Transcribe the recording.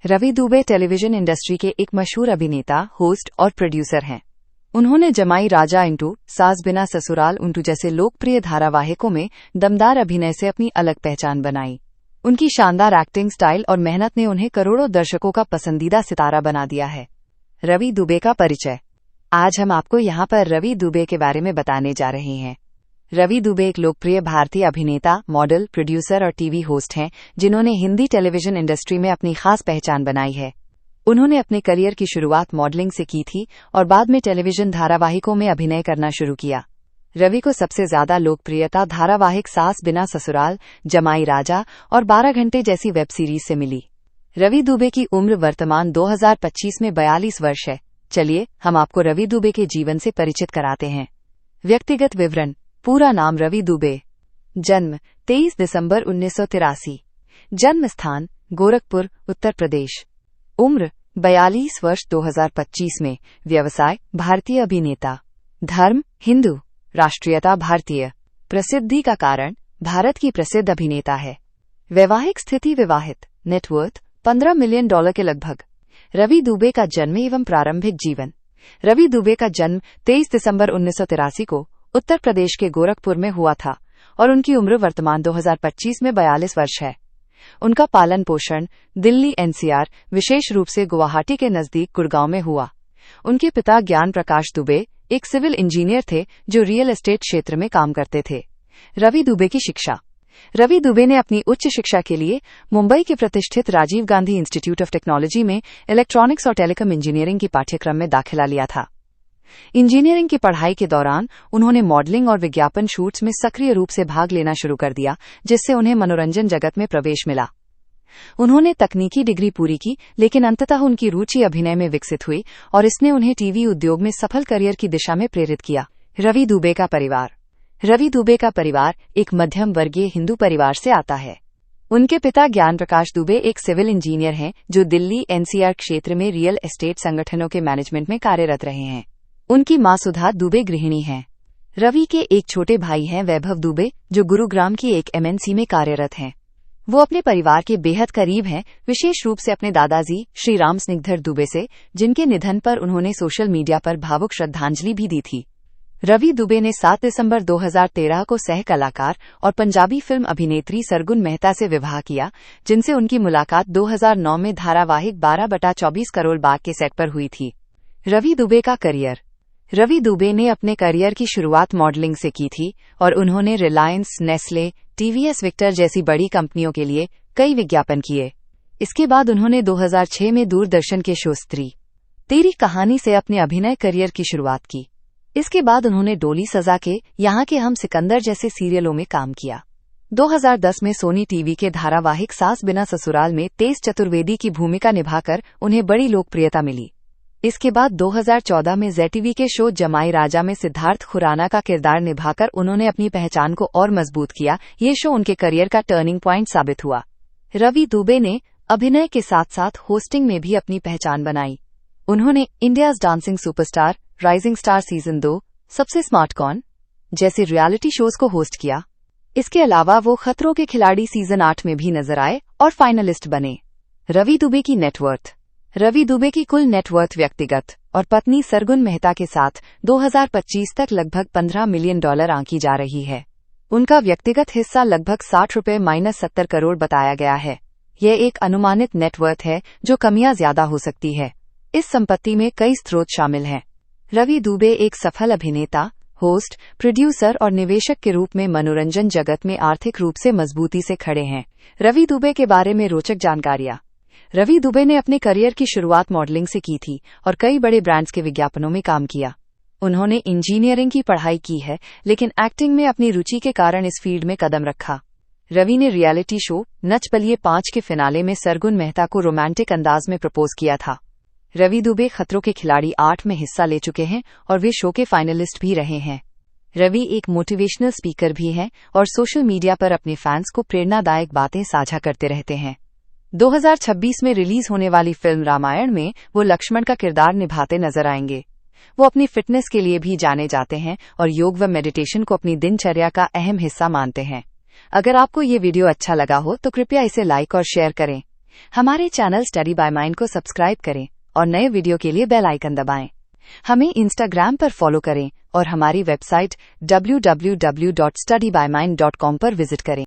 Ravi Dubey television industry के एक मशहूर अभिनेता, होस्ट और प्रोड्यूसर हैं। उन्होंने जमाई राजा इंटू, सास बिना ससुराल इंटू जैसे लोकप्रिय धारावाहिकों में दमदार अभिनय से अपनी अलग पहचान बनाई। उनकी शानदार एक्टिंग स्टाइल और मेहनत ने उन्हें करोड़ों दर्शकों का पसंदीदा सितारा बना दिया है। रवि दुबे का परिचय। आज हम आपको यहाँ पर रवि दुबे के बारे में बताने जा रहे हैं। रवि दुबे एक लोकप्रिय भारतीय अभिनेता, मॉडल, प्रोड्यूसर और टीवी होस्ट हैं, जिन्होंने हिंदी टेलीविजन इंडस्ट्री में अपनी खास पहचान बनाई है। उन्होंने अपने करियर की शुरुआत मॉडलिंग से की थी और बाद में टेलीविजन धारावाहिकों में अभिनय करना शुरू किया। रवि को सबसे ज्यादा लोकप्रियता धारावाहिक सास बिना ससुराल, जमाई राजा और 12 घंटे जैसी वेब सीरीज से मिली। रवि दुबे की उम्र वर्तमान 2025 में 42 वर्ष है। चलिए हम आपको रवि दुबे के जीवन से परिचित कराते हैं। व्यक्तिगत विवरण। पूरा नाम रवि दुबे। जन्म 23 दिसंबर 1983। जन्म स्थान गोरखपुर, उत्तर प्रदेश। उम्र 42 वर्ष 2025 में। व्यवसाय भारतीय अभिनेता। धर्म हिंदू। राष्ट्रीयता भारतीय। प्रसिद्धि का कारण भारत की प्रसिद्ध अभिनेता है। वैवाहिक स्थिति विवाहित। नेटवर्थ $15 मिलियन के लगभग। रवि दुबे का जन्म एवं प्रारंभिक जीवन। रवि दुबे का जन्म 23 दिसंबर 1983 को उत्तर प्रदेश के गोरखपुर में हुआ था और उनकी उम्र वर्तमान 2025 में 42 वर्ष है। उनका पालन पोषण दिल्ली एनसीआर, विशेष रूप से गुवाहाटी के नजदीक गुड़गांव में हुआ। उनके पिता ज्ञान प्रकाश दुबे एक सिविल इंजीनियर थे जो रियल एस्टेट क्षेत्र में काम करते थे। रवि दुबे की शिक्षा। रवि दुबे ने अपनी उच्च शिक्षा के लिए मुंबई के प्रतिष्ठित Rajiv Gandhi Institute of Technology में इलेक्ट्रॉनिक्स और टेलीकॉम इंजीनियरिंग की पाठ्यक्रम में दाखिला लिया था। इंजीनियरिंग की पढ़ाई के दौरान उन्होंने मॉडलिंग और विज्ञापन शूट्स में सक्रिय रूप से भाग लेना शुरू कर दिया, जिससे उन्हें मनोरंजन जगत में प्रवेश मिला। उन्होंने तकनीकी डिग्री पूरी की, लेकिन अंततः उनकी रुचि अभिनय में विकसित हुई और इसने उन्हें टीवी उद्योग में सफल करियर की दिशा में प्रेरित किया। रवि दुबे का परिवार। रवि दुबे का परिवार एक मध्यम वर्गीय हिंदू परिवार से आता है। उनके पिता ज्ञान प्रकाश दुबे एक सिविल इंजीनियर हैं जो दिल्ली एनसीआर क्षेत्र में रियल एस्टेट संगठनों के मैनेजमेंट में कार्यरत रहे हैं। उनकी मां सुधा दुबे गृहिणी हैं। रवि के एक छोटे भाई हैं वैभव दुबे, जो गुरुग्राम की एक एमएनसी में कार्यरत हैं। वो अपने परिवार के बेहद करीब हैं, विशेष रूप से अपने दादाजी श्री राम स्निग्धर दुबे से, जिनके निधन पर उन्होंने सोशल मीडिया पर भावुक श्रद्धांजलि भी दी थी। रवि दुबे ने 7 दिसंबर 2013 को सह कलाकार और पंजाबी फिल्म अभिनेत्री सरगुन मेहता से विवाह किया, जिनसे उनकी मुलाकात 2009 में धारावाहिक 12/24 करोड़ बाग के सेट पर हुई थी। रवि दुबे का करियर। रवि दुबे ने अपने करियर की शुरुआत मॉडलिंग से की थी और उन्होंने रिलायंस, नेस्ले, टीवीएस विक्टर जैसी बड़ी कंपनियों के लिए कई विज्ञापन किए। इसके बाद उन्होंने 2006 में दूरदर्शन के शो स्त्री तेरी कहानी से अपने अभिनय करियर की शुरुआत की। इसके बाद उन्होंने डोली सजा के, यहाँ के हम सिकंदर जैसे सीरियलों में काम किया। 2010 में सोनी टीवी के धारावाहिक सास बिना ससुराल में तेज चतुर्वेदी की भूमिका निभाकर उन्हें बड़ी लोकप्रियता मिली। इसके बाद 2014 में ज़ेटीवी के शो जमाई राजा में सिद्धार्थ खुराना का किरदार निभाकर उन्होंने अपनी पहचान को और मजबूत किया। ये शो उनके करियर का टर्निंग पॉइंट साबित हुआ। रवि दुबे ने अभिनय के साथ साथ होस्टिंग में भी अपनी पहचान बनाई। उन्होंने India's dancing superstar, rising star season 2, सबसे स्मार्ट कौन जैसे रियलिटी शोज को होस्ट किया। इसके अलावा वो खतरों के खिलाड़ी सीजन 8 में भी नजर आए और फाइनलिस्ट बने। रवि दुबे की नेटवर्थ। रवि दुबे की कुल नेटवर्थ व्यक्तिगत और पत्नी सरगुन मेहता के साथ 2025 तक लगभग $15 मिलियन आंकी जा रही है। उनका व्यक्तिगत हिस्सा लगभग ₹60 - करोड़ बताया गया है। यह एक अनुमानित नेटवर्थ है, जो कम या ज्यादा हो सकती है। इस संपत्ति में कई स्रोत शामिल हैं। रवि दुबे एक सफल अभिनेता, होस्ट, प्रोड्यूसर और निवेशक के रूप में मनोरंजन जगत में आर्थिक रूप से मजबूती से खड़े हैं। रवि दुबे के बारे में रोचक जानकारियां। रवि दुबे ने अपने करियर की शुरुआत मॉडलिंग से की थी और कई बड़े ब्रांड्स के विज्ञापनों में काम किया। उन्होंने इंजीनियरिंग की पढ़ाई की है, लेकिन एक्टिंग में अपनी रुचि के कारण इस फील्ड में कदम रखा। रवि ने रियलिटी शो नच बलिए 5 के फिनाले में सरगुन मेहता को रोमांटिक अंदाज में प्रपोज किया था। रवि दुबे खतरों के खिलाड़ी 8 में हिस्सा ले चुके हैं और वे शो के फाइनलिस्ट भी रहे हैं। रवि एक मोटिवेशनल स्पीकर भी हैं और सोशल मीडिया पर अपने फैंस को प्रेरणादायक बातें साझा करते रहते हैं। 2026 में रिलीज होने वाली फिल्म रामायण में वो लक्ष्मण का किरदार निभाते नजर आएंगे। वो अपनी फिटनेस के लिए भी जाने जाते हैं और योग व मेडिटेशन को अपनी दिनचर्या का अहम हिस्सा मानते हैं। अगर आपको ये वीडियो अच्छा लगा हो तो कृपया इसे लाइक और शेयर करें। हमारे चैनल स्टडी बाय माइंड को सब्सक्राइब करें और नए वीडियो के लिए बेल आइकन दबाएं। हमें इंस्टाग्राम पर फॉलो करें और हमारी वेबसाइट www.studybymind.com पर विजिट करें।